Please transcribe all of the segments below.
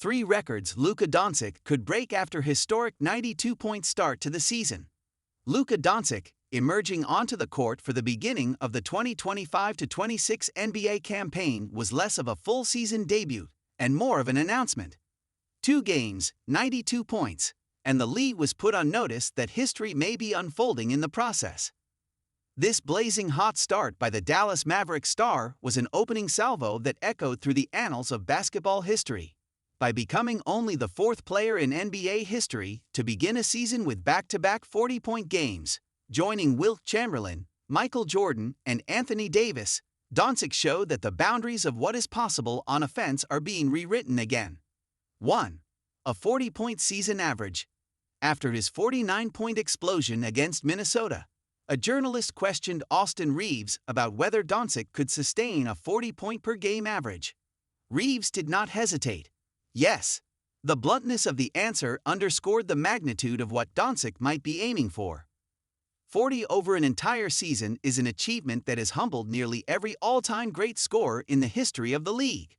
Three records Luka Doncic could break after historic 92-point start to the season. Luka Doncic, emerging onto the court for the beginning of the 2025-26 NBA campaign, was less of a full-season debut and more of an announcement. 2 games, 92 points, and the league was put on notice that history may be unfolding in the process. This blazing hot start by the Dallas Mavericks star was an opening salvo that echoed through the annals of basketball history, by becoming only the 4th player in NBA history to begin a season with back-to-back 40-point games, joining Wilt Chamberlain, Michael Jordan, and Anthony Davis. Doncic showed that the boundaries of what is possible on offense are being rewritten again. 1. A 40-point season average. After his 49-point explosion against Minnesota, a journalist questioned Austin Reeves about whether Doncic could sustain a 40-point-per-game average. Reeves did not hesitate. Yes. The bluntness of the answer underscored the magnitude of what Doncic might be aiming for. 40 over an entire season is an achievement that has humbled nearly every all-time great scorer in the history of the league.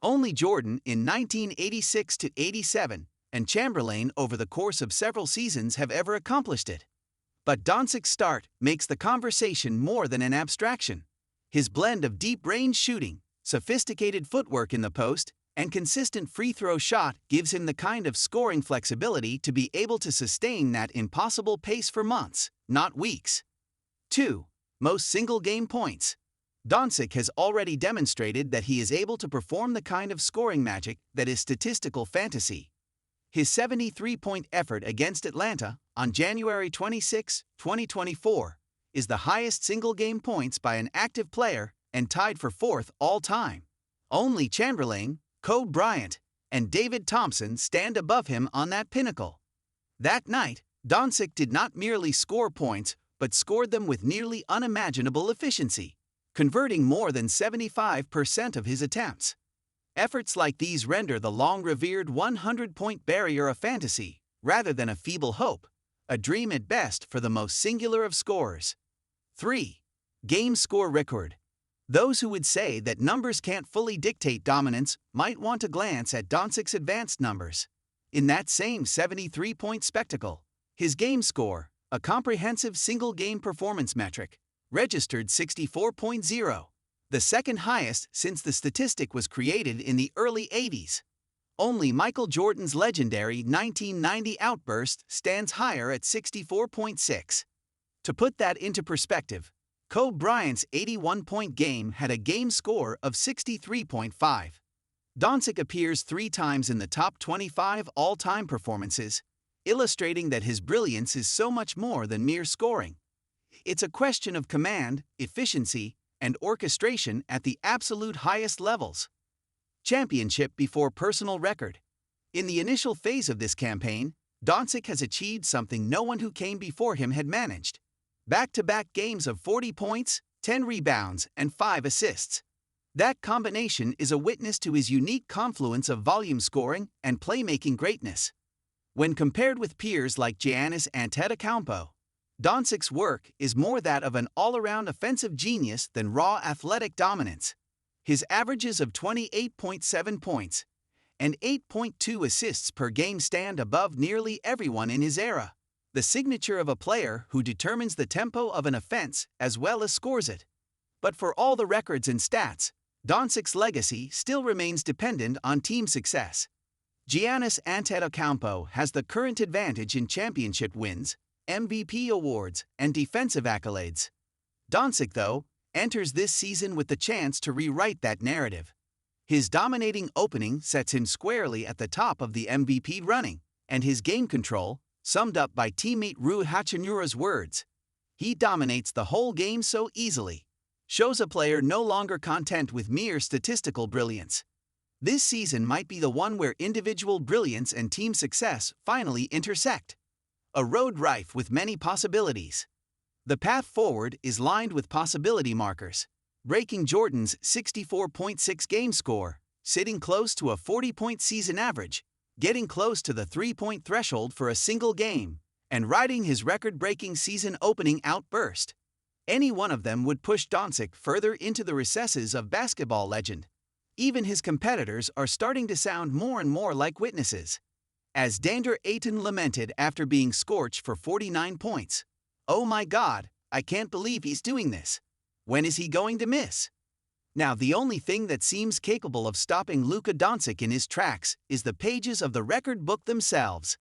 Only Jordan in 1986-87 and Chamberlain over the course of several seasons have ever accomplished it. But Doncic's start makes the conversation more than an abstraction. His blend of deep-range shooting, sophisticated footwork in the post, and consistent free-throw shot gives him the kind of scoring flexibility to be able to sustain that impossible pace for months, not weeks. 2. Most single-game points. Doncic has already demonstrated that he is able to perform the kind of scoring magic that is statistical fantasy. His 73-point effort against Atlanta on January 26, 2024, is the highest single-game points by an active player and tied for 4th all-time. Only Chamberlain, Kobe Bryant, and David Thompson stand above him on that pinnacle. That night, Doncic did not merely score points, but scored them with nearly unimaginable efficiency, converting more than 75% of his attempts. Efforts like these render the long-revered 100-point barrier a fantasy, rather than a feeble hope, a dream at best for the most singular of scorers. 3. Game score record. Those who would say that numbers can't fully dictate dominance might want to glance at Doncic's advanced numbers. In that same 73-point spectacle, his game score, a comprehensive single-game performance metric, registered 64.0, the second highest since the statistic was created in the early 80s. Only Michael Jordan's legendary 1990 outburst stands higher at 64.6. To put that into perspective, Kobe Bryant's 81-point game had a game score of 63.5. Doncic appears 3 times in the top 25 all-time performances, illustrating that his brilliance is so much more than mere scoring. It's a question of command, efficiency, and orchestration at the absolute highest levels. Championship before personal record. In the initial phase of this campaign, Doncic has achieved something no one who came before him had managed. Back-to-back games of 40 points, 10 rebounds, and 5 assists. That combination is a witness to his unique confluence of volume scoring and playmaking greatness. When compared with peers like Giannis Antetokounmpo, Doncic's work is more that of an all-around offensive genius than raw athletic dominance. His averages of 28.7 points and 8.2 assists per game stand above nearly everyone in his era, the signature of a player who determines the tempo of an offense as well as scores it. But for all the records and stats, Doncic's legacy still remains dependent on team success. Giannis Antetokounmpo has the current advantage in championship wins, MVP awards, and defensive accolades. Doncic, though, enters this season with the chance to rewrite that narrative. His dominating opening sets him squarely at the top of the MVP running, and his game control, summed up by teammate Rui Hachimura's words, "He dominates the whole game so easily," shows a player no longer content with mere statistical brilliance. This season might be the one where individual brilliance and team success finally intersect. A road rife with many possibilities. The path forward is lined with possibility markers, breaking Jordan's 64.6 game score, sitting close to a 40-point season average, getting close to the 3-point threshold for a single game, and riding his record-breaking season-opening outburst. Any one of them would push Doncic further into the recesses of basketball legend. Even his competitors are starting to sound more and more like witnesses. As Dander Ayton lamented after being scorched for 49 points. "Oh my God, I can't believe he's doing this. When is he going to miss?" Now, the only thing that seems capable of stopping Luka Doncic in his tracks is the pages of the record book themselves.